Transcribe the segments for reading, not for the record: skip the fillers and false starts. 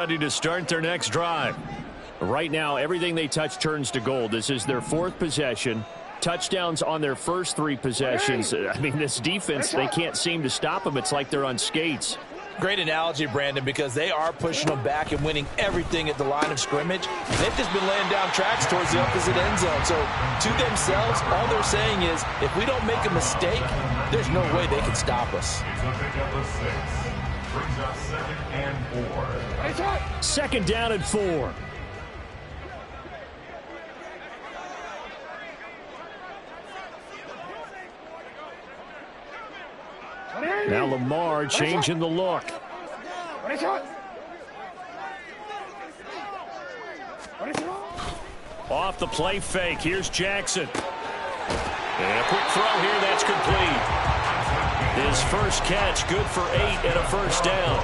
Ready to start their next drive. Right now, everything they touch turns to gold. This is their 4th possession. Touchdowns on their first 3 possessions. I mean, this defense, they can't seem to stop them. It's like they're on skates. Great analogy, Brandon, because they are pushing them back and winning everything at the line of scrimmage. They've just been laying down tracks towards the opposite end zone. So to themselves, all they're saying is, if we don't make a mistake, there's no way they can stop us. Second down and 4. Now Lamar changing the look. Off the play fake. Here's Jackson. And a quick throw here. That's complete. His first catch, good for 8 and a first down.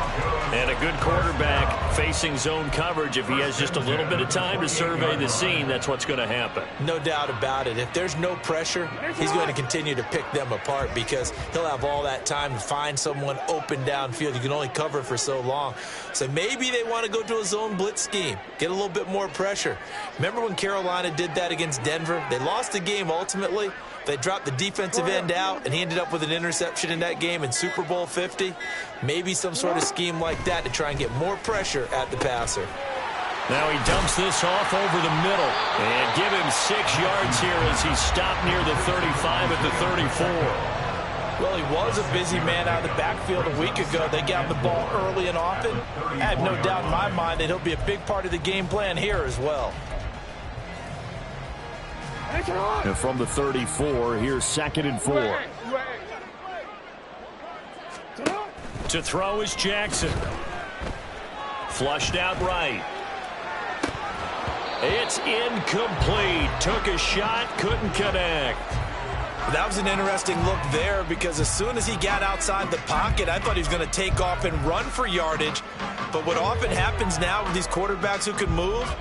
And a good quarterback facing zone coverage. If he has just a little bit of time to survey the scene, that's what's going to happen. No doubt about it. If there's no pressure, he's going to continue to pick them apart because he'll have all that time to find someone open downfield. You can only cover for so long. So maybe they want to go to a zone blitz scheme, get a little bit more pressure. Remember when Carolina did that against Denver? They lost the game ultimately. They dropped the defensive end out, and he ended up with an interception in that game in Super Bowl 50. Maybe some sort of scheme like that to try and get more pressure at the passer. Now he dumps this off over the middle. And give him 6 yards here as he stopped near the 35 at the 34. Well, he was a busy man out of the backfield a week ago. They got the ball early and often. I have no doubt in my mind that he'll be a big part of the game plan here as well. And from the 34, here's 2nd and 4. To throw is Jackson. Flushed out right. It's incomplete. Took a shot, couldn't connect. That was an interesting look there because as soon as he got outside the pocket, I thought he was going to take off and run for yardage. But what often happens now with these quarterbacks who can move,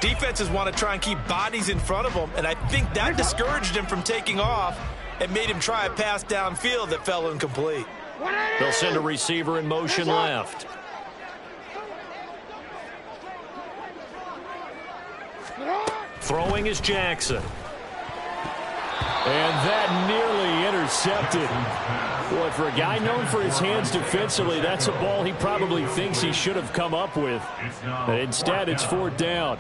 defenses want to try and keep bodies in front of them, and I think that discouraged him from taking off and made him try a pass downfield that fell incomplete. They'll send a receiver in motion left. Throwing is Jackson. And that nearly intercepted. Boy, for a guy known for his hands defensively, that's a ball he probably thinks he should have come up with. But instead, it's 4th down.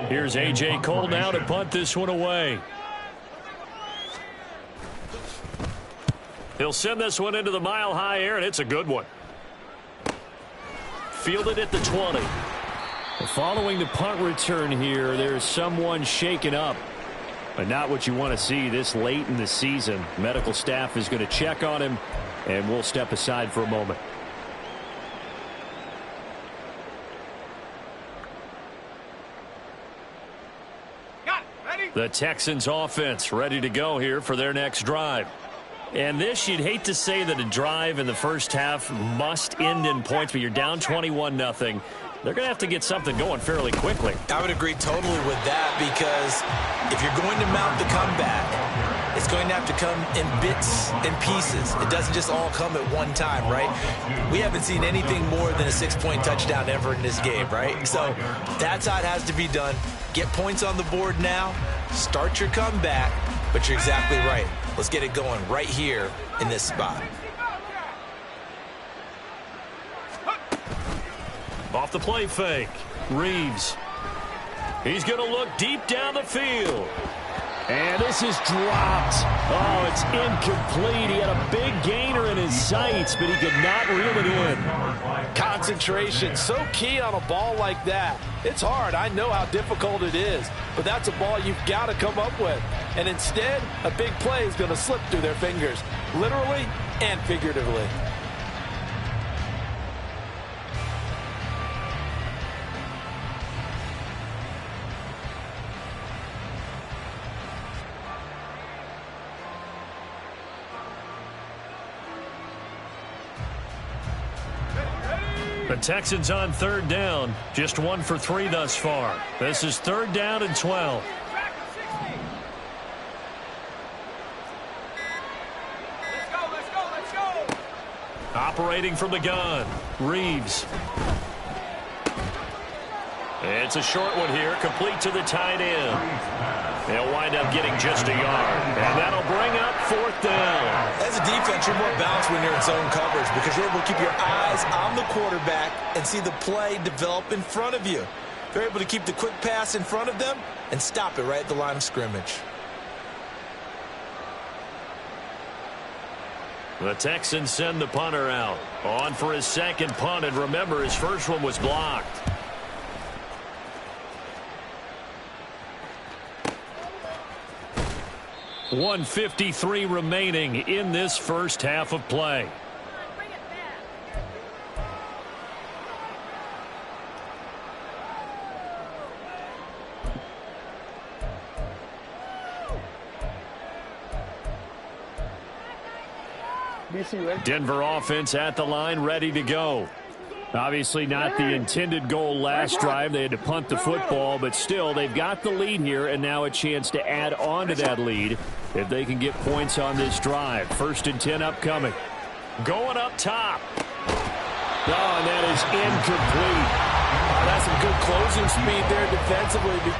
Here's A.J. Cole now to punt this one away. He'll send this one into the mile-high air, and it's a good one. Fielded at the 20. Following the punt return here, there's someone shaken up. But not what you want to see this late in the season. Medical staff is going to check on him, and we'll step aside for a moment. The Texans offense ready to go here for their next drive. And this, you'd hate to say that a drive in the first half must end in points, but you're down 21-0. They're going to have to get something going fairly quickly. I would agree totally with that because if you're going to mount the comeback, it's going to have to come in bits and pieces. It doesn't just all come at one time, right? We haven't seen anything more than a 6-point touchdown ever in this game, right? So that's how it has to be done. Get points on the board now, start your comeback, but you're exactly right. Let's get it going right here in this spot. Off the play fake, Reeves. He's going to look deep down the field. And this is dropped. Oh, it's incomplete. He had a big gainer in his sights, but he could not reel it in. Concentration, so key on a ball like that. It's hard. I know how difficult it is, but that's a ball you've got to come up with. And instead, a big play is going to slip through their fingers, literally and figuratively. The Texans on 3rd down. Just 1 for 3 thus far. This is 3rd down and 12. Operating from the gun, Reeves. It's a short one here, complete to the tight end. They'll wind up getting just a yard, and that'll bring up 4th down. As a defense, you're more balanced when you're in zone coverage because you're able to keep your eyes on the quarterback and see the play develop in front of you. You're able to keep the quick pass in front of them and stop it right at the line of scrimmage. The Texans send the punter out. On for his second punt, and remember, his first one was blocked. .153 remaining in this first half of play. Denver offense at the line, ready to go. Obviously not the intended goal last drive. They had to punt the football, but still they've got the lead here, and now a chance to add on to that lead if they can get points on this drive. 1st and 10 upcoming. Going up top. Oh, and that is incomplete. That's some good closing speed there defensively.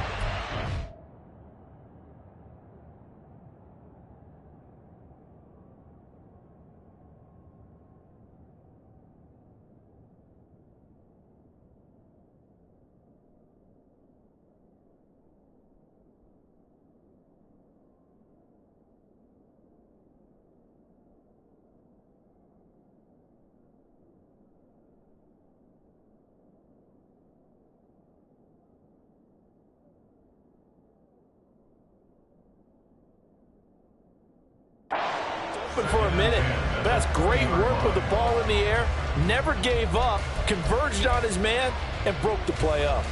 For a minute. That's great work with the ball in the air. Never gave up, converged on his man, and broke the play up.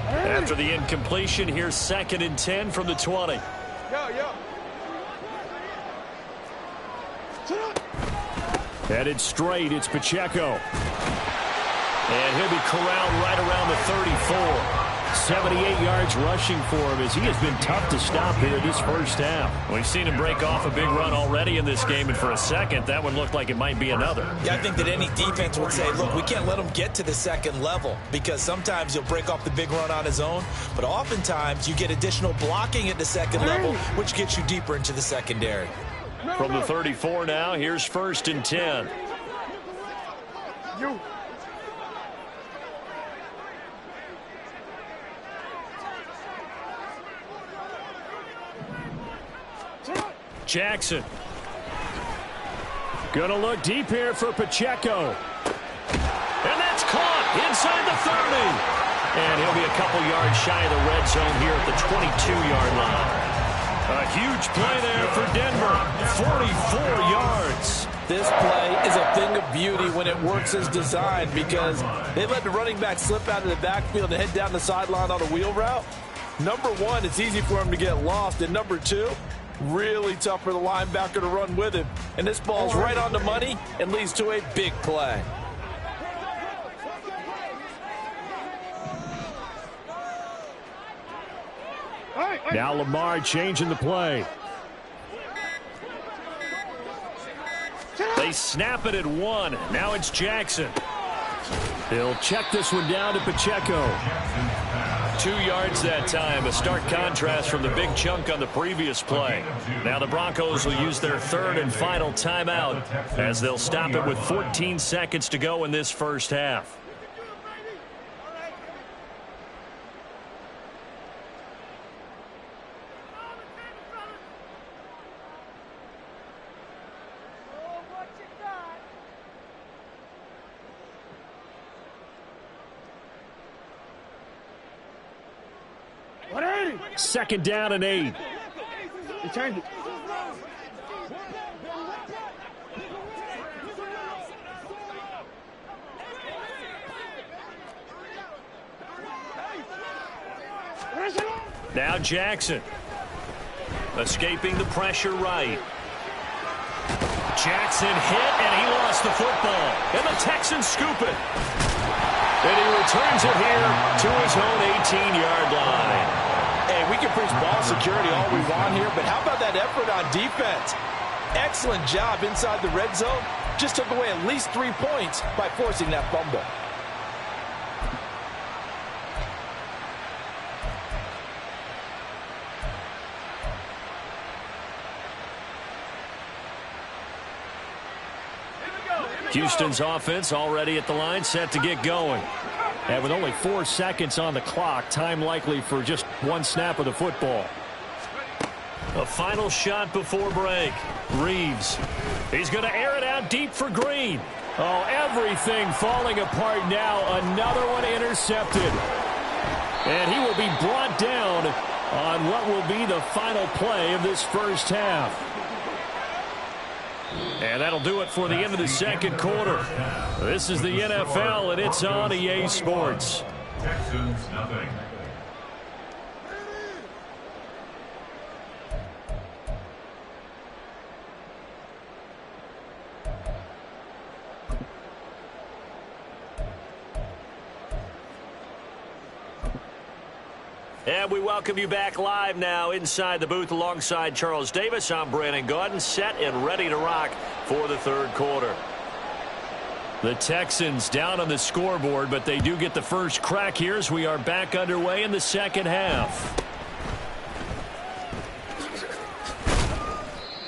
After the incompletion, here's 2nd and 10 from the 20. Headed straight, it's Pacheco. And he'll be corralled right around the 34. 78 yards rushing for him as he has been tough to stop here this first half. We've seen him break off a big run already in this game, and for a second, that one looked like it might be another. Yeah, I think that any defense would say, look, we can't let him get to the second level because sometimes he'll break off the big run on his own, but oftentimes you get additional blocking at the second level, which gets you deeper into the secondary. From the 34 now, here's 1st and 10. Jackson. Gonna look deep here for Pacheco. And that's caught inside the 30. And he'll be a couple yards shy of the red zone here at the 22-yard line. A huge play there for Denver. 44 yards. This play is a thing of beauty when it works as designed because they let the running back slip out of the backfield and head down the sideline on a wheel route. Number one, it's easy for him to get lost. And number two, really tough for the linebacker to run with him. And this ball's right on the money and leads to a big play. Now Lamar changing the play. They snap it at 1. Now it's Jackson. He'll check this one down to Pacheco. 2 yards that time, a stark contrast from the big chunk on the previous play. Now the Broncos will use their 3rd and final timeout as they'll stop it with 14 seconds to go in this first half. Second down and 8. He turned it. Now Jackson. Escaping the pressure right. Jackson hit, and he lost the football. And the Texans scoop it. And he returns it here to his own 18-yard line. Hey, we can preach ball security all we want here, but how about that effort on defense? Excellent job inside the red zone. Just took away at least 3 points by forcing that fumble. Houston's offense already at the line, set to get going. And with only 4 seconds on the clock, time likely for just one snap of the football. A final shot before break. Reeves. He's going to air it out deep for Green. Oh, everything falling apart now. Another one intercepted. And he will be brought down on what will be the final play of this first half. And that'll do it for the end of the second quarter. This is the NFL, and it's on EA Sports. Texans, nothing. And we welcome you back live now inside the booth alongside Charles Davis. I'm Brandon Gaudin, set and ready to rock for the third quarter. The Texans down on the scoreboard, but they do get the first crack here as we are back underway in the second half.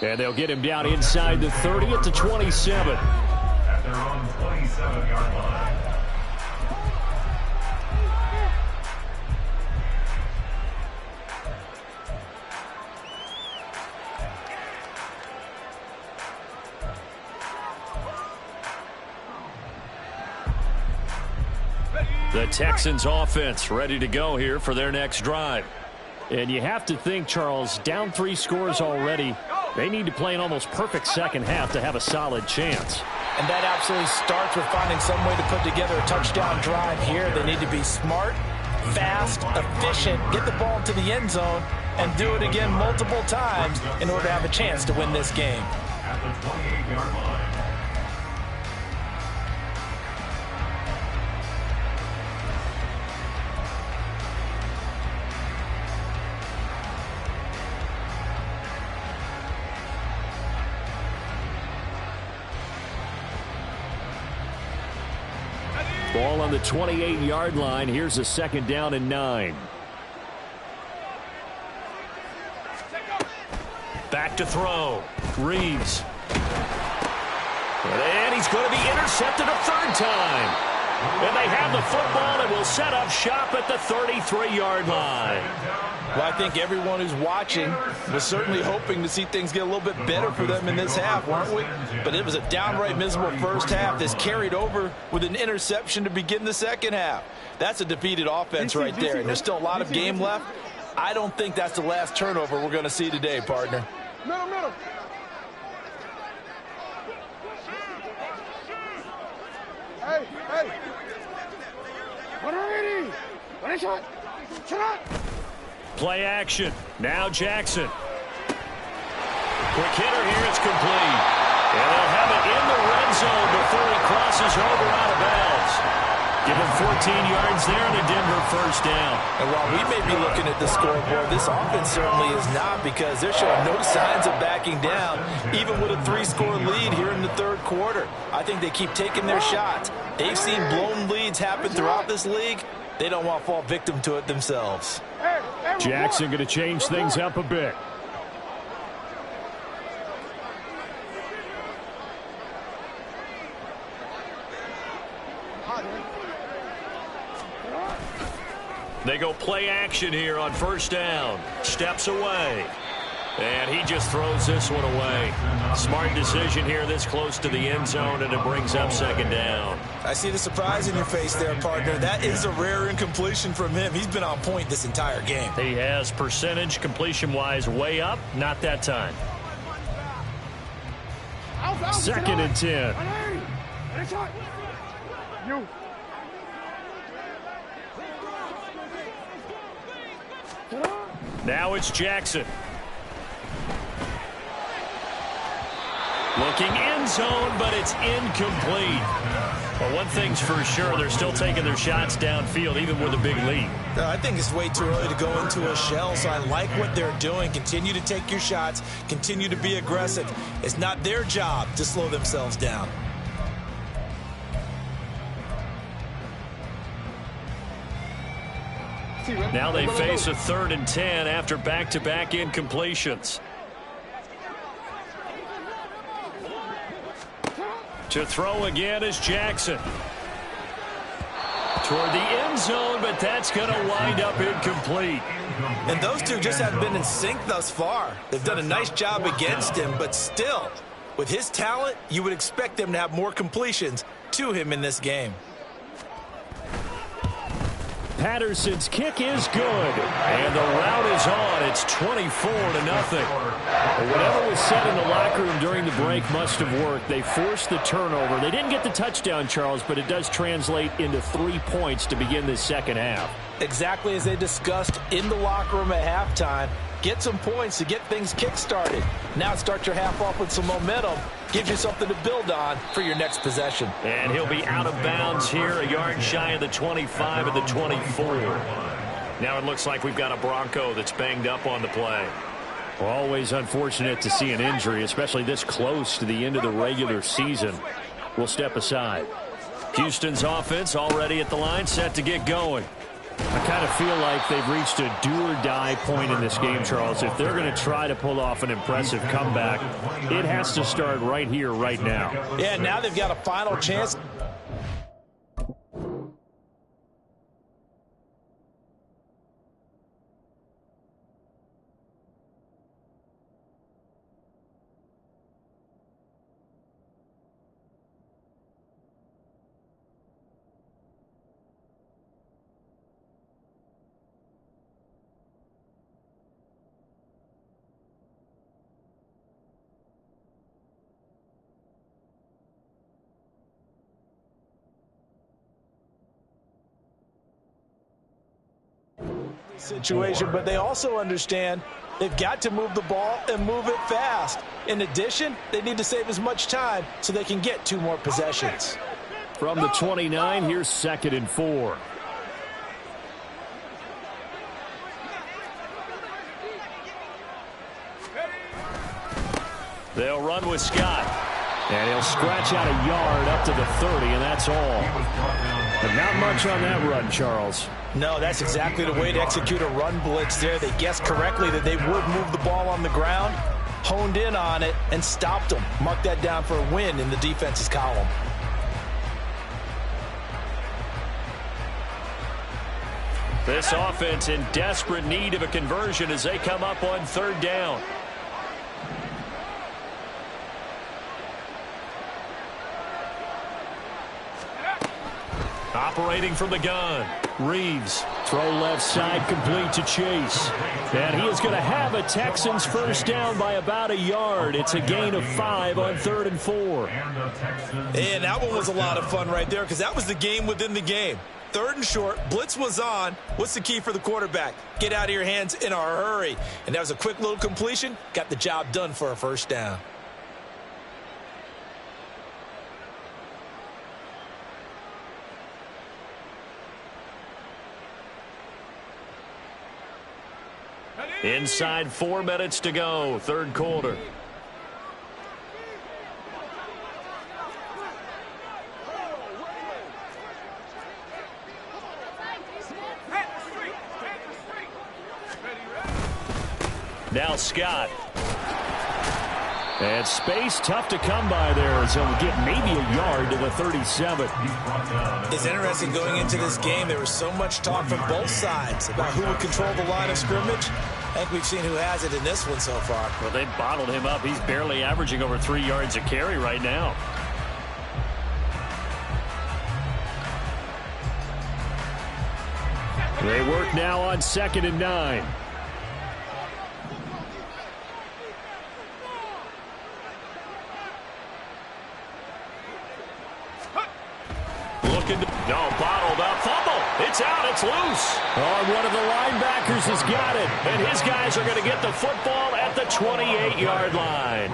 And they'll get him down inside the 30 at the 27. At their own 27-yard line. The Texans offense ready to go here for their next drive. And you have to think, Charles, down 3 scores already. They need to play an almost perfect second half to have a solid chance. And that absolutely starts with finding some way to put together a touchdown drive here. They need to be smart, fast, efficient, get the ball to the end zone, and do it again multiple times in order to have a chance to win this game. At the 28-yard line. Ball on the 28-yard line. Here's a second down and 9. Back to throw. Reeves. And he's going to be intercepted a third time. And they have the football and will set up shop at the 33-yard line. Well, I think everyone who's watching was certainly hoping to see things get a little bit better for them in this half, weren't we? But it was a downright miserable first half. This carried over with an interception to begin the second half. That's a defeated offense right there, and there's still a lot of game left. I don't think that's the last turnover we're going to see today, partner. Middle. Hey. What a shot. Play action. Now Jackson. Quick hitter here. It's complete. And they'll have it in the red zone before he crosses over out of bounds. Give him 14 yards there and a Denver first down. And while we may be looking at the scoreboard, this offense certainly is not, because they're showing no signs of backing down, even with a 3-score lead here in the third quarter. I think they keep taking their shots. They've seen blown leads happen throughout this league. They don't want to fall victim to it themselves. Jackson going to change things up a bit. They go play action here on first down. Steps away. And he just throws this one away. Smart decision here this close to the end zone, and it brings up second down. I see the surprise in your face there, partner. That is a rare incompletion from him. He's been on point this entire game. He has percentage completion-wise way up. Not that time. Second and 10. Now it's Jackson. Looking end zone, but it's incomplete. Well, one thing's for sure, they're still taking their shots downfield, even with a big lead. I think it's way too early to go into a shell, so I like what they're doing. Continue to take your shots. Continue to be aggressive. It's not their job to slow themselves down. Now they face a 3rd and 10 after back-to-back incompletions. To throw again is Jackson. Toward the end zone, but that's going to wind up incomplete. And those two just haven't been in sync thus far. They've done a nice job against him, but still, with his talent, you would expect them to have more completions to him in this game. Patterson's kick is good, and the route is on. It's 24-0. Well, whatever was said in the locker room during the break must have worked. They forced the turnover. They didn't get the touchdown, Charles, but it does translate into 3 points to begin this second half. Exactly as they discussed in the locker room at halftime. Get some points to get things kick-started. Now start your half off with some momentum. Gives you something to build on for your next possession. And he'll be out of bounds here, a yard shy of the 25 and the 24. Now it looks like we've got a Bronco that's banged up on the play. Well, always unfortunate to see an injury, especially this close to the end of the regular season. We'll step aside. Houston's offense already at the line, set to get going. I kind of feel like they've reached a do-or-die point in this game, Charles. If they're going to try to pull off an impressive comeback, it has to start right here, right now. Yeah, now they've got a final chance. Situation, but they also understand they've got to move the ball and move it fast. In addition, they need to save as much time so they can get 2 more possessions. From the 29, here's 2nd and 4. They'll run with Scott. And he'll scratch out a yard up to the 30, and that's all. But not much on that run, Charles. No, that's exactly the way to execute a run blitz there. They guessed correctly that they would move the ball on the ground, honed in on it, and stopped them. Mark that down for a win in the defense's column. This offense in desperate need of a conversion as they come up on 3rd down. Operating from the gun. Reeves. Throw left side complete to Chase. And he is going to have a Texans first down by about a yard. It's a gain of 5 on 3rd and 4. And that one was a lot of fun right there because that was the game within the game. 3rd and short. Blitz was on. What's the key for the quarterback? Get out of your hands in a hurry. And that was a quick little completion. Got the job done for a first down. Inside 4 minutes to go, 3rd quarter. Now Scott. And space tough to come by there, so he'll get maybe a yard to the 37. It's interesting going into this game. There was so much talk from both sides about who would control the line of scrimmage. I think we've seen who has it in this one so far. Well, they bottled him up. He's barely averaging over 3 yards a carry right now. They work now on 2nd and 9. No, bottled up, fumble. It's out, it's loose. Oh, one of the linebackers has got it. And his guys are going to get the football at the 28-yard line.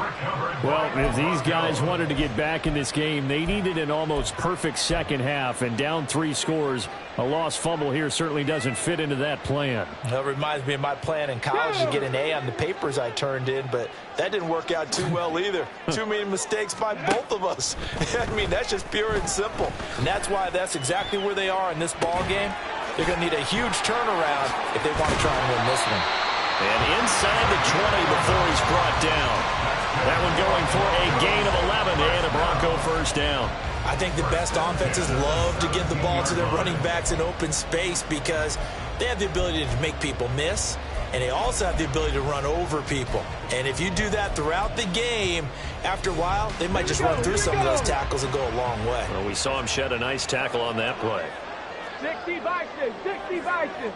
Well, if these guys wanted to get back in this game, they needed an almost perfect second half, and down 3 scores. A lost fumble here certainly doesn't fit into that plan. That reminds me of my plan in college to get an A on the papers I turned in, but that didn't work out too well either. Too many mistakes by both of us. I mean, that's just pure and simple. And that's why that's exactly where they are in this ball game. They're going to need a huge turnaround if they want to try and win this one. And inside the 20 before he's brought down. That one going for a gain of 11 and a Bronco first down. I think the best offenses love to get the ball to their running backs in open space because they have the ability to make people miss, and they also have the ability to run over people. And if you do that throughout the game, after a while, they might just run through some of those tackles and go a long way. Well, we saw him shed a nice tackle on that play. 60 Vikings, 60 Vikings.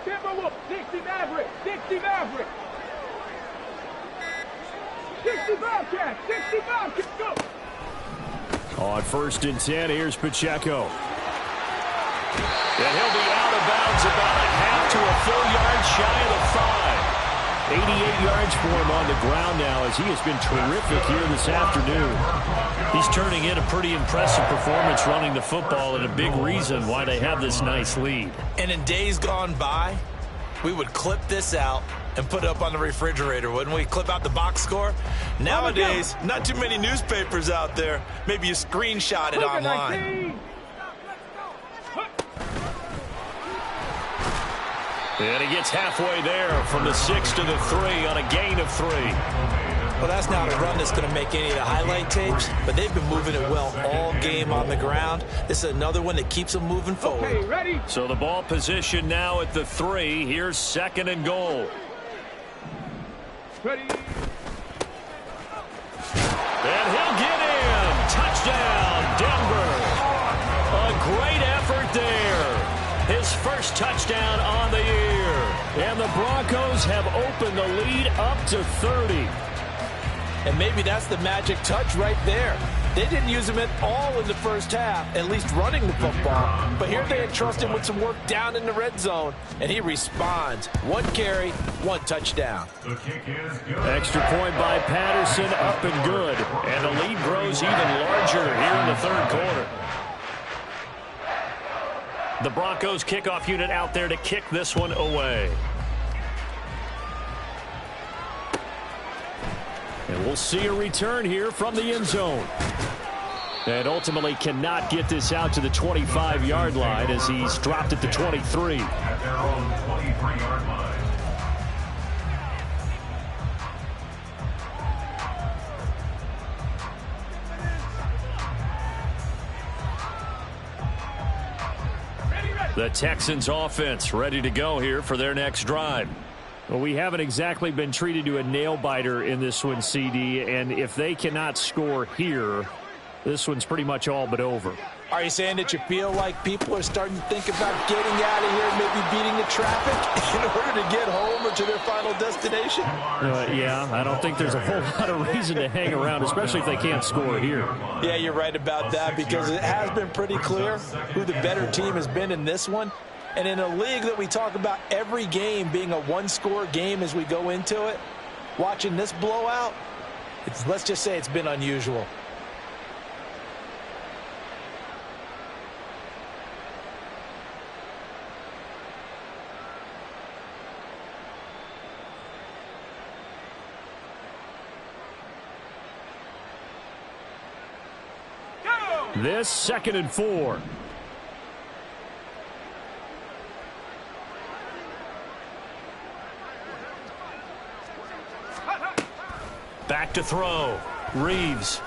Timberwolves, 60 Maverick, 60 Maverick. 60 Bobcats, 60 Bobcats, go! On 1st and 10, here's Pacheco. And he'll be out of bounds about a half to a full yard shy of the 5. 88 yards for him on the ground now as he has been terrific here this afternoon. He's turning in a pretty impressive performance running the football, and a big reason why they have this nice lead. And in days gone by, we would clip this out and put it up on the refrigerator, wouldn't we? Clip out the box score. Nowadays, not too many newspapers out there. Maybe you screenshot it online. And he gets halfway there from the 6 to the 3 on a gain of 3. Well, that's not a run that's going to make any of the highlight tapes, but they've been moving it well all game on the ground. This is another one that keeps them moving forward. Okay, ready? So the ball position now at the 3. Here's 2nd and goal. Ready? And he'll get in. Touchdown, Denver. A great effort there. His first touchdown on the year. And the Broncos have opened the lead up to 30. And maybe that's the magic touch right there. They didn't use him at all in the first half, at least running the football. But here they entrust him with some work down in the red zone, and he responds. 1 carry, 1 touchdown. The kick is good. Extra point by Patterson, up and good. And the lead grows even larger here in the 3rd quarter. The Broncos kickoff unit out there to kick this one away. And we'll see a return here from the end zone. And ultimately cannot get this out to the 25-yard line as he's dropped at the 23. At their own 23-yard line. The Texans offense ready to go here for their next drive. Well, we haven't exactly been treated to a nail-biter in this one, CD, and if they cannot score here, this one's pretty much all but over. Are you saying that you feel like people are starting to think about getting out of here, maybe beating the traffic in order to get home or to their final destination? Yeah, I don't think there's a whole lot of reason to hang around, especially if they can't score here. Yeah, you're right about that because it has been pretty clear who the better team has been in this one. And in a league that we talk about every game being a one-score game as we go into it, watching this blowout, let's just say it's been unusual. This 2nd and 4. Back to throw. Reeves.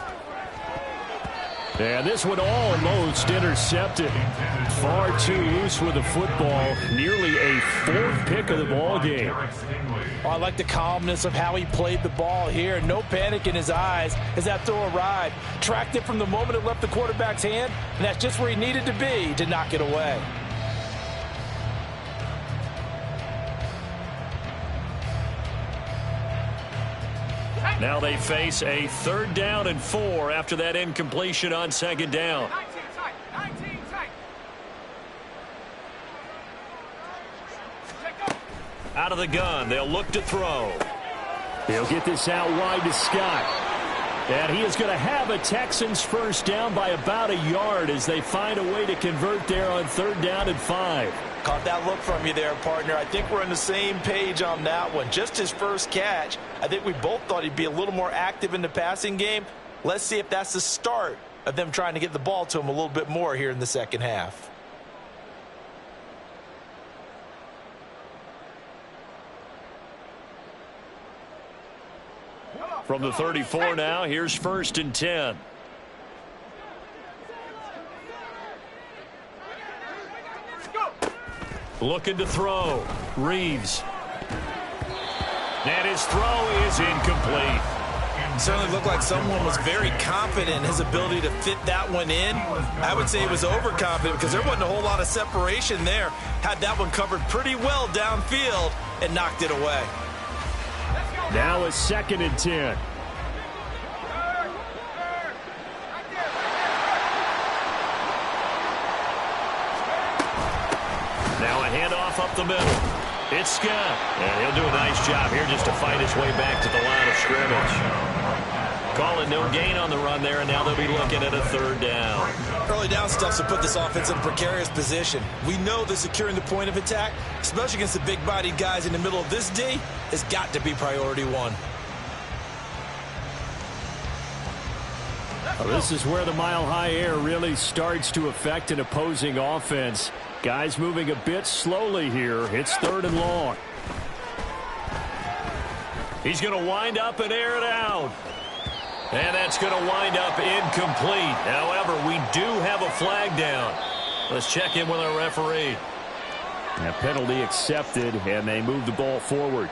And this one almost intercepted. Far too loose with the football. Nearly a 4th pick of the ball game. Oh, I like the calmness of how he played the ball here. No panic in his eyes as that throw arrived. Tracked it from the moment it left the quarterback's hand, and that's just where he needed to be to knock it away. Now they face a 3rd down and 4 after that incompletion on 2nd down. Out of the gun, they'll look to throw. He'll get this out wide to Scott. And he is going to have a Texans first down by about a yard as they find a way to convert there on 3rd down and 5. Caught that look from you there, partner. I think we're on the same page on that one. Just his first catch. I think we both thought he'd be a little more active in the passing game. Let's see if that's the start of them trying to get the ball to him a little bit more here in the second half. From the 34 now, here's 1st and 10. Looking to throw. Reeves. And his throw is incomplete. Certainly looked like someone was very confident in his ability to fit that one in. I would say he was overconfident because there wasn't a whole lot of separation there. Had that one covered pretty well downfield and knocked it away. Now a 2nd and 10. Now a handoff up the middle. It's Scott. And he'll do a nice job here just to fight his way back to the line of scrimmage. Call it no gain on the run there, and now they'll be looking at a 3rd down. Early down stuff to put this offense in a precarious position. We know that securing the point of attack, especially against the big-bodied guys in the middle of this D, has got to be priority 1. Well, this is where the mile-high air really starts to affect an opposing offense. Guys moving a bit slowly here. It's 3rd and long. He's going to wind up and air it out. And that's going to wind up incomplete. However, we do have a flag down. Let's check in with our referee. A penalty accepted, and they move the ball forward.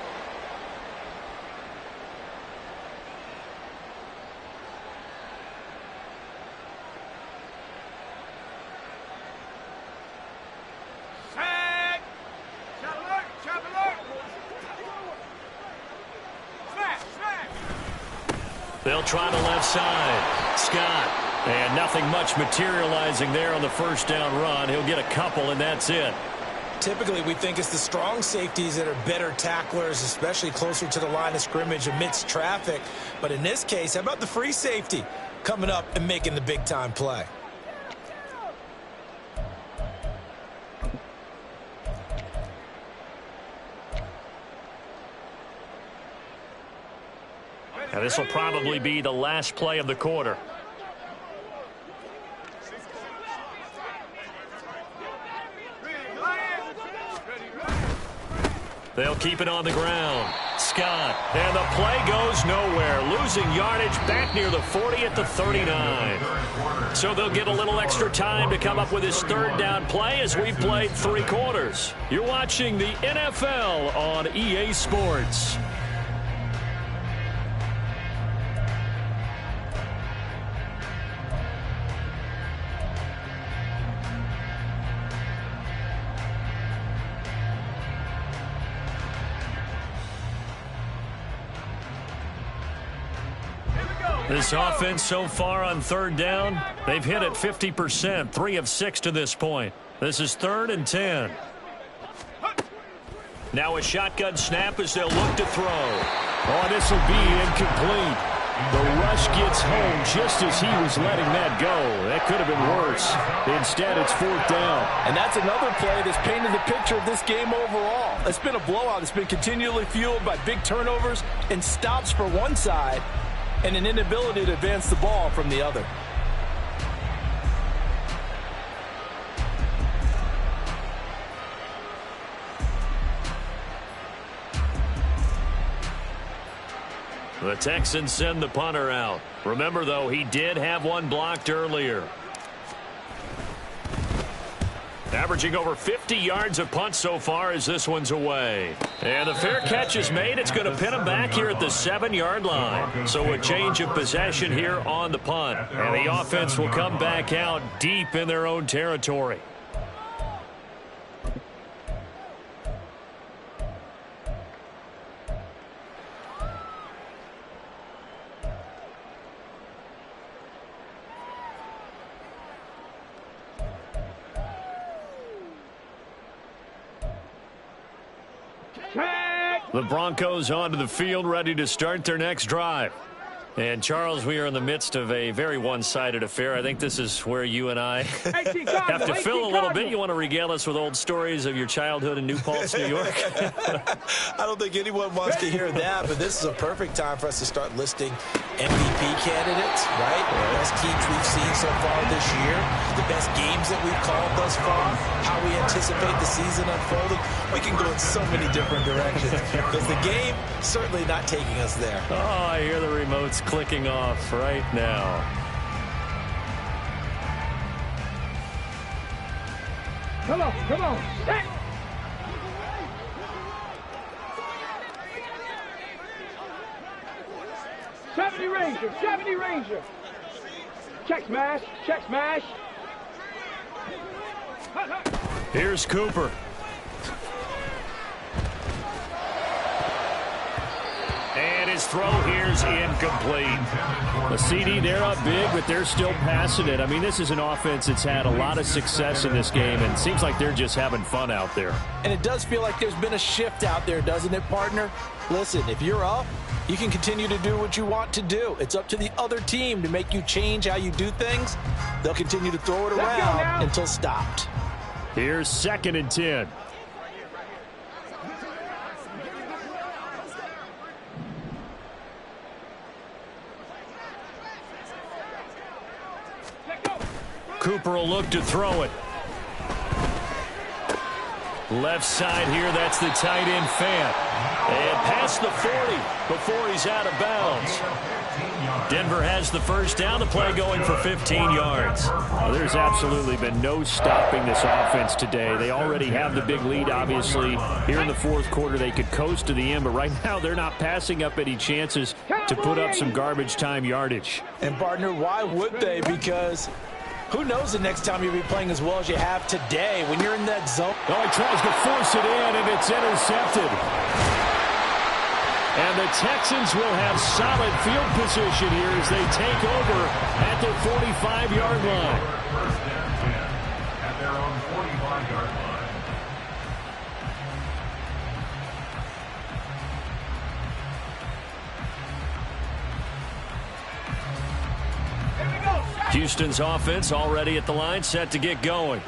They'll try the left side. Scott. And nothing much materializing there on the 1st down run. He'll get a couple, and that's it. Typically, we think it's the strong safeties that are better tacklers, especially closer to the line of scrimmage amidst traffic. But in this case, how about the free safety coming up and making the big-time play? Now, this will probably be the last play of the quarter. They'll keep it on the ground. Scott. And the play goes nowhere. Losing yardage back near the 40 at the 39. So they'll get a little extra time to come up with his 3rd down play as we've played 3 quarters. You're watching the NFL on EA Sports. This offense so far on 3rd down, they've hit it 50%, 3 of 6 to this point. This is 3rd and 10. Now a shotgun snap as they'll look to throw. Oh, this will be incomplete. The rush gets home just as he was letting that go. That could have been worse. Instead, it's 4th down. And that's another play that's painted the picture of this game overall. It's been a blowout. It's been continually fueled by big turnovers and stops for one side, and an inability to advance the ball from the other. The Texans send the punter out. Remember, though, he did have one blocked earlier. Averaging over 50 yards a punt so far as this one's away. And the fair catch is made. It's going to pin him back here at the 7-yard line. So a change of possession here on the punt. And the offense will come back out deep in their own territory. Check! The Broncos onto the field, ready to start their next drive. And, Charles, we are in the midst of a very one-sided affair. I think this is where you and I have to fill a little bit. You want to regale us with old stories of your childhood in New Paltz, New York? I don't think anyone wants to hear that, but this is a perfect time for us to start listing MVP candidates, right? The best teams we've seen so far this year, the best games that we've called thus far, how we anticipate the season unfolding. We can go in so many different directions because the game certainly not taking us there. Oh, I hear the remotes clicking off right now. Come on, come on. Hey. '70 Ranger. Check smash, check smash. Here's Cooper. And his throw here's incomplete. The CD, they're up big, but they're still passing it. I mean, this is an offense that's had a lot of success in this game, and it seems like they're just having fun out there. And it does feel like there's been a shift out there, doesn't it, partner? Listen, if you're up, you can continue to do what you want to do. It's up to the other team to make you change how you do things. They'll continue to throw it around until stopped. Here's 2nd and 10. Cooper will look to throw it. Left side here, that's the tight end Fant. And past the 40 before he's out of bounds. Denver has the first down, the play going for 15 yards. Well, there's absolutely been no stopping this offense today. They already have the big lead, obviously. Here in the fourth quarter, they could coast to the end, but right now they're not passing up any chances to put up some garbage time yardage. And, partner, why would they? Because who knows the next time you'll be playing as well as you have today when you're in that zone. Oh, he tries to force it in, and it's intercepted. And the Texans will have solid field position here as they take over at their 45-yard line. At their own 45-yard line. Houston's offense already at the line, set to get going.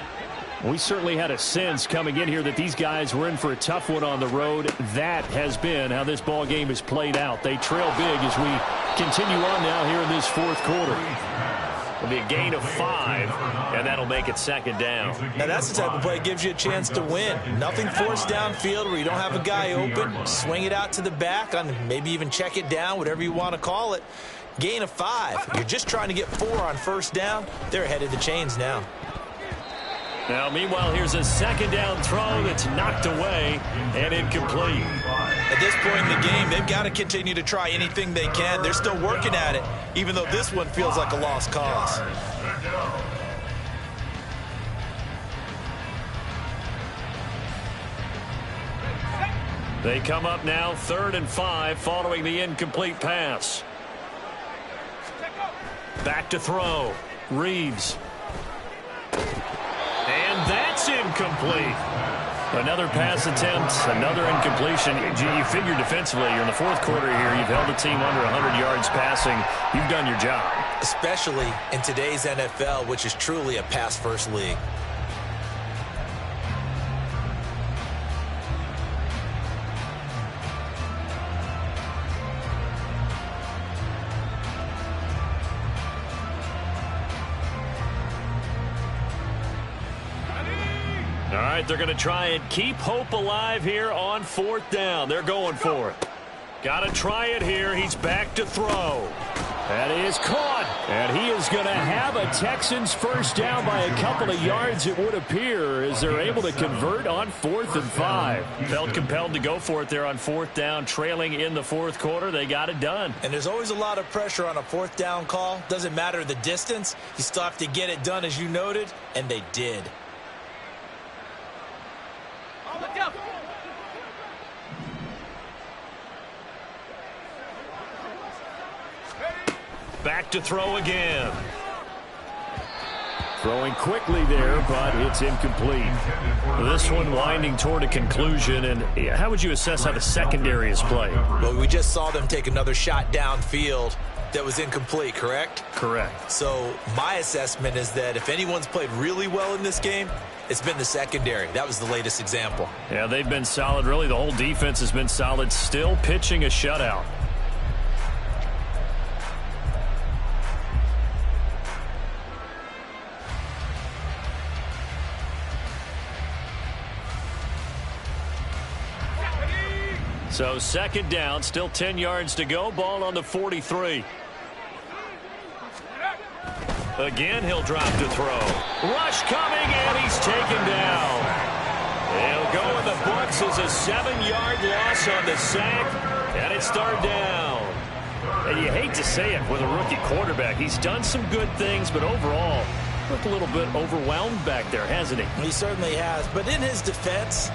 We certainly had a sense coming in here that these guys were in for a tough one on the road. That has been how this ball game has played out. They trail big as we continue on now here in this fourth quarter. It'll be a gain of 5, and that'll make it 2nd down. Now that's the type of play that gives you a chance to win. Nothing forced downfield where you don't have a guy open. Swing it out to the back, on maybe even check it down, whatever you want to call it. Gain of 5. You're just trying to get 4 on first down. They're ahead of the chains now. Now, meanwhile, here's a 2nd down throw that's knocked away and incomplete. At this point in the game, they've got to continue to try anything they can. They're still working at it, even though this one feels like a lost cause. They come up now 3rd and 5 following the incomplete pass. Back to throw. Reeves. And that's incomplete. Another pass attempt, another incompletion. You figure defensively, you're in the fourth quarter here. You've held the team under 100 yards passing. You've done your job. Especially in today's NFL, which is truly a pass-first league. All right, they're going to try and keep hope alive here on 4th down. They're going for it. Got to try it here. He's back to throw. That is caught. And he is going to have a Texans first down by a couple of yards, it would appear, as they're able to convert on 4th and 5. Felt compelled to go for it there on 4th down, trailing in the fourth quarter. They got it done. And there's always a lot of pressure on a 4th down call. Doesn't matter the distance. You still have to get it done, as you noted, and they did. Back to throw again. Throwing quickly there, but it's incomplete. This one winding toward a conclusion. And how would you assess how the secondary is played? Well, we just saw them take another shot downfield that was incomplete, correct? Correct. So my assessment is that if anyone's played really well in this game, it's been the secondary. That was the latest example. Yeah, they've been solid. Really, the whole defense has been solid. Still pitching a shutout. So second down, still 10 yards to go. Ball on the 43. Again, he'll drop to throw. Rush coming, and he's taken down. He'll go in the books as a 7-yard loss on the sack, and it's third down. And you hate to say it with a rookie quarterback. He's done some good things, but overall, looked a little bit overwhelmed back there, hasn't he? He certainly has. But in his defense,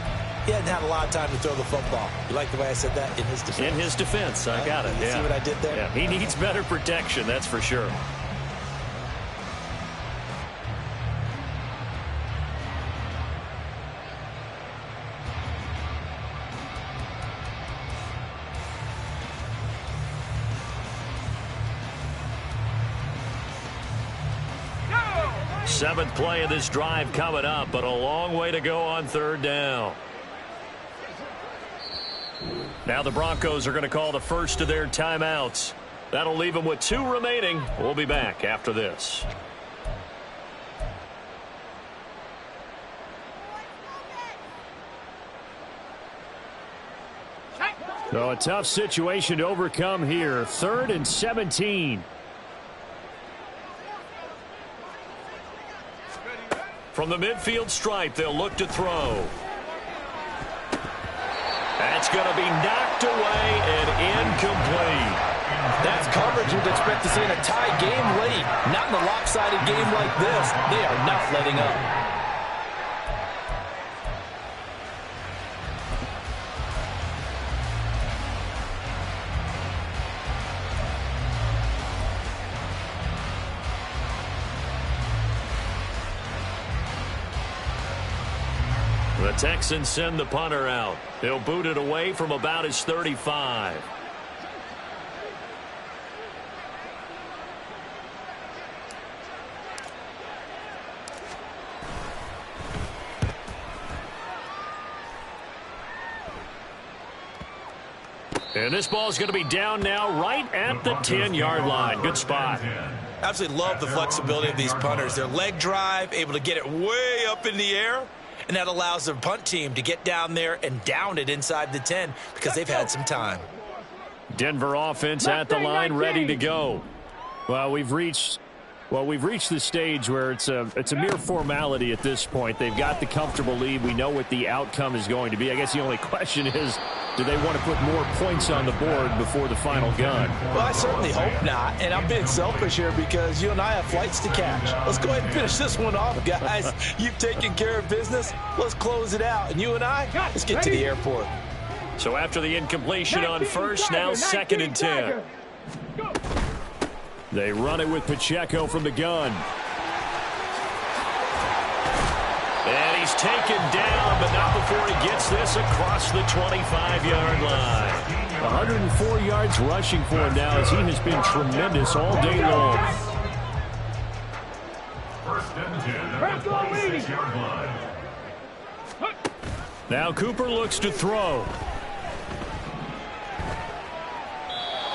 he hadn't had a lot of time to throw the football. You like the way I said that? In his defense. In his defense. I got it. You see what I did there? Yeah, he needs better protection, that's for sure. Seventh play of this drive coming up, but a long way to go on third down. Now the Broncos are going to call the first of their timeouts. That'll leave them with 2 remaining. We'll be back after this. So a tough situation to overcome here. 3rd and 17. From the midfield stripe, they'll look to throw. That's going to be knocked away and incomplete. That's coverage you'd expect to see in a tie game late. Not in a lopsided game like this. They are not letting up. The Texans send the punter out. He'll boot it away from about his 35. And this ball is going to be down now right at the 10-yard line. Good spot. Absolutely love the flexibility of these punters. Their leg drive, able to get it way up in the air. And that allows the punt team to get down there and down it inside the 10 because they've had some time. Denver offense at the line, ready to go. Well, we've reached the stage where it's a mere formality at this point. They've got the comfortable lead. We know what the outcome is going to be. I guess the only question is, do they want to put more points on the board before the final gun? Well, I certainly hope not. And I'm being selfish here because you and I have flights to catch. Let's go ahead and finish this one off, guys. You've taken care of business. Let's close it out. And you and I, let's get to the airport. So after the incompletion on first, now 2nd and 10. They run it with Pacheco from the gun. And he's taken down, but not before he gets this across the 25-yard line. 104 yards rushing for him now as he has been tremendous all day long. 1st and 10 at the 26-yard line. Now Cooper looks to throw.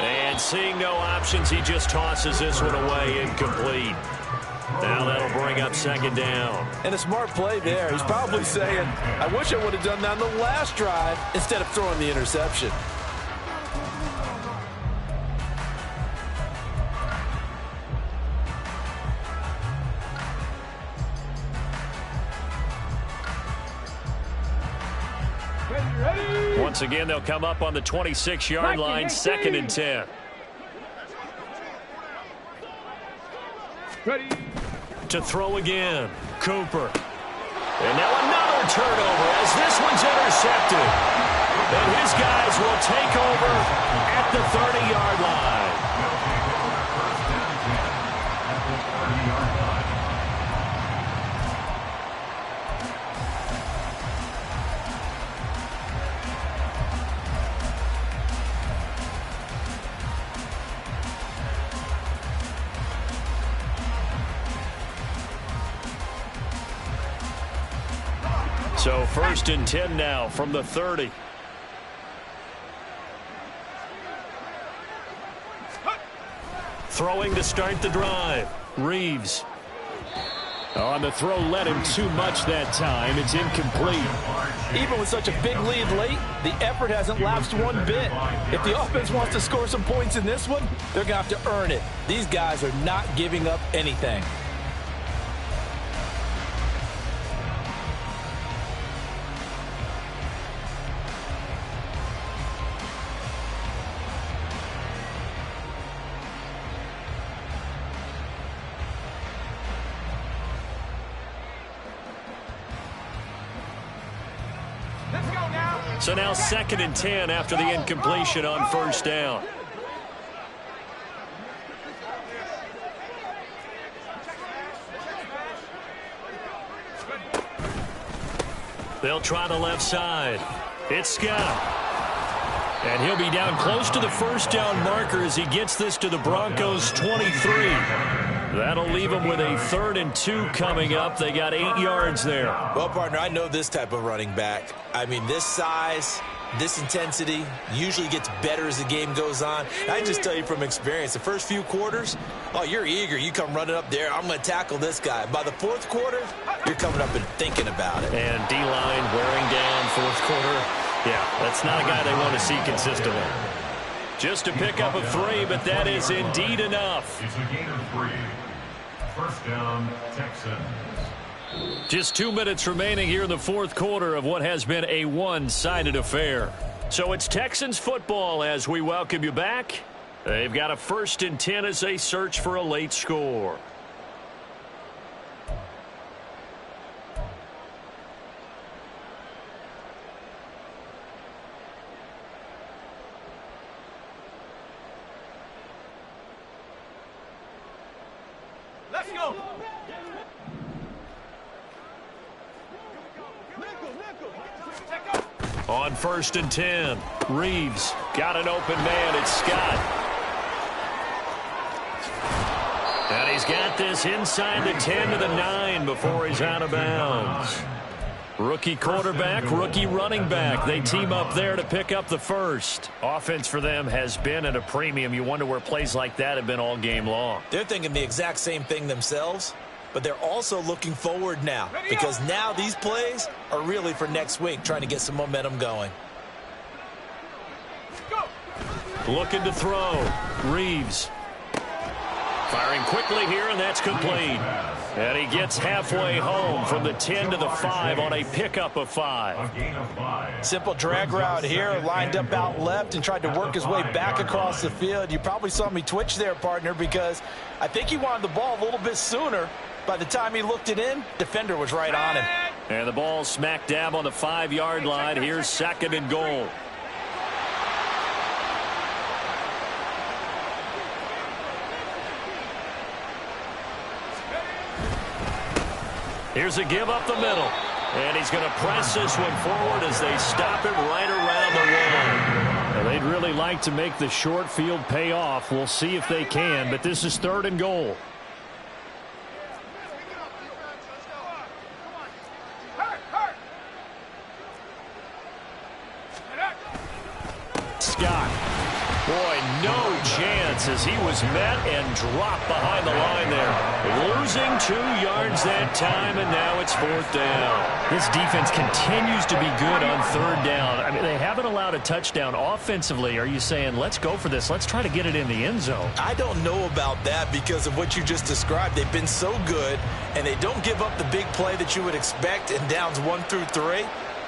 And seeing no options, he just tosses this one away, incomplete. Now that'll bring up 2nd down. And a smart play there. He's probably saying, I wish I would have done that on the last drive instead of throwing the interception. Once again, they'll come up on the 26-yard line, 2nd and 10. Ready. To throw again, Cooper. And now another turnover as this one's intercepted. And his guys will take over at the 30-yard line. So 1st and 10 now from the 30. Throwing to start the drive. Reeves. On the throw, led him too much that time. It's incomplete. Even with such a big lead late, the effort hasn't lapsed one bit. If the offense wants to score some points in this one, they're going to have to earn it. These guys are not giving up anything. So now 2nd and 10 after the incompletion on 1st down. They'll try the left side. It's Scott. And he'll be down close to the 1st down marker as he gets this to the Broncos 23. That'll leave them with a 3rd and 2 coming up. They got 8 yards there. Well, partner, I know this type of running back. I mean, this size, this intensity usually gets better as the game goes on. And I just tell you from experience, the first few quarters, oh, you're eager. You come running up there, I'm going to tackle this guy. By the 4th quarter, you're coming up and thinking about it. And D-line wearing down 4th quarter. Yeah, that's not a guy they want to see consistently. Just to pick up a 3, but that is indeed enough. It's a gain of 3. 1st down, Texans. Just 2 minutes remaining here in the 4th quarter of what has been a one-sided affair. So it's Texans football as we welcome you back. They've got a 1st and 10 as they search for a late score. Let's go. On 1st and 10, Reeves got an open man. It's Scott. And he's got this inside the 10 to the 9 before he's out of bounds. Rookie quarterback, rookie running back. They team up there to pick up the 1st. Offense for them has been at a premium. You wonder where plays like that have been all game long. They're thinking the exact same thing themselves, but they're also looking forward now because now these plays are really for next week, trying to get some momentum going. Looking to throw. Reeves. Firing quickly here, and that's complete. And he gets halfway home from the 10 to the 5 on a pickup of 5. Simple drag route here, lined up out left and tried to work his way back across the field. You probably saw me twitch there, partner, because I think he wanted the ball a little bit sooner. By the time he looked it in, defender was right on him. And the ball smack dab on the 5-yard line. Here's 2nd and goal. Here's a give up the middle. And he's going to press this one forward as they stop it right around the 1. Well, they'd really like to make the short field pay off. We'll see if they can, but this is 3rd and goal. Scott. Boy, no chance as he was met and dropped behind the line there. Losing 2 yards that time, and now it's 4th down. This defense continues to be good on 3rd down. I mean, they haven't allowed a touchdown offensively. Are you saying, let's go for this? Let's try to get it in the end zone. I don't know about that because of what you just described. They've been so good, and they don't give up the big play that you would expect in downs 1 through 3.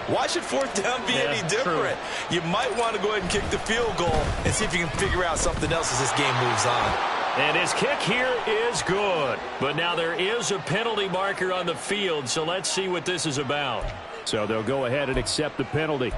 Why should 4th down be any different? True. You might want to go ahead and kick the field goal and see if you can figure out something else as this game moves on. And his kick here is good. But now there is a penalty marker on the field, so let's see what this is about. So they'll go ahead and accept the penalty.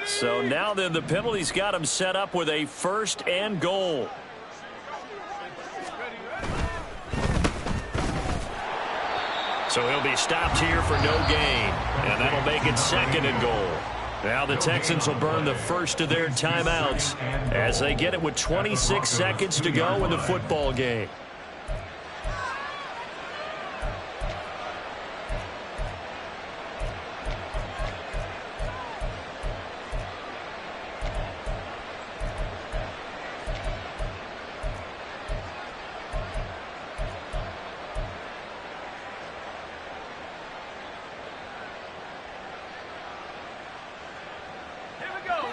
So now then the penalty's got him set up with a 1st and goal. So he'll be stopped here for no gain. And that'll make it 2nd and goal. Now the Texans will burn the first of their timeouts as they get it with 26 seconds to go in the football game.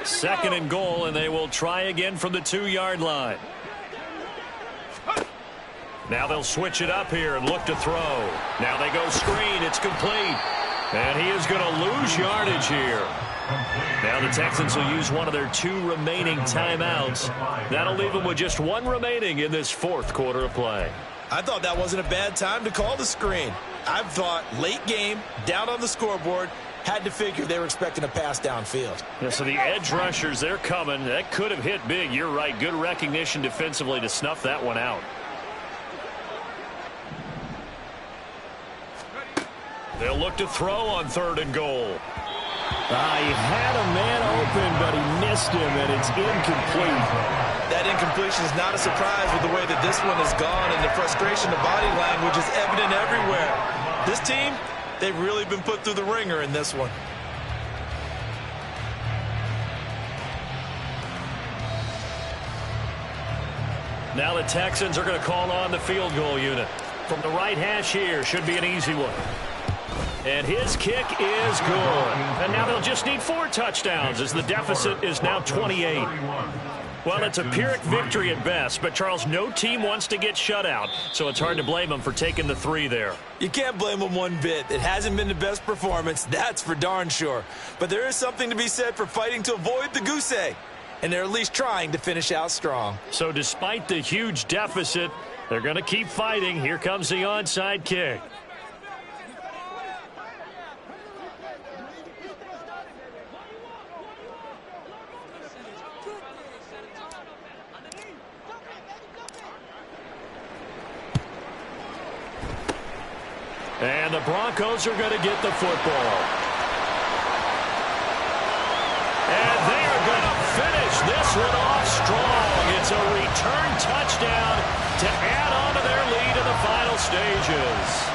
Second and goal, and they will try again from the 2-yard line. Now they'll switch it up here and look to throw. Now they go screen. It's complete. And he is going to lose yardage here. Now the Texans will use one of their 2 remaining timeouts. That'll leave them with just 1 remaining in this fourth quarter of play. I thought that wasn't a bad time to call the screen. I thought late game, down on the scoreboard, had to figure they were expecting a pass downfield. Yeah, so the edge rushers, they're coming. That could have hit big. You're right. Good recognition defensively to snuff that one out. They'll look to throw on 3rd and goal. He had a man open, but he missed him, and it's incomplete. That incompletion is not a surprise with the way that this one has gone, and the frustration, the body language is evident everywhere. This team, they've really been put through the ringer in this one. Now the Texans are going to call on the field goal unit. From the right hash here, should be an easy one. And his kick is good. And now they'll just need 4 touchdowns as the deficit is now 28. Well, it's a Pyrrhic victory at best, but, Charles, no team wants to get shut out, so it's hard to blame them for taking the 3 there. You can't blame them one bit. It hasn't been the best performance, that's for darn sure. But there is something to be said for fighting to avoid the goose egg, and they're at least trying to finish out strong. So despite the huge deficit, they're going to keep fighting. Here comes the onside kick. And the Broncos are going to get the football. And they are going to finish this one off strong. It's a return touchdown to add on to their lead in the final stages.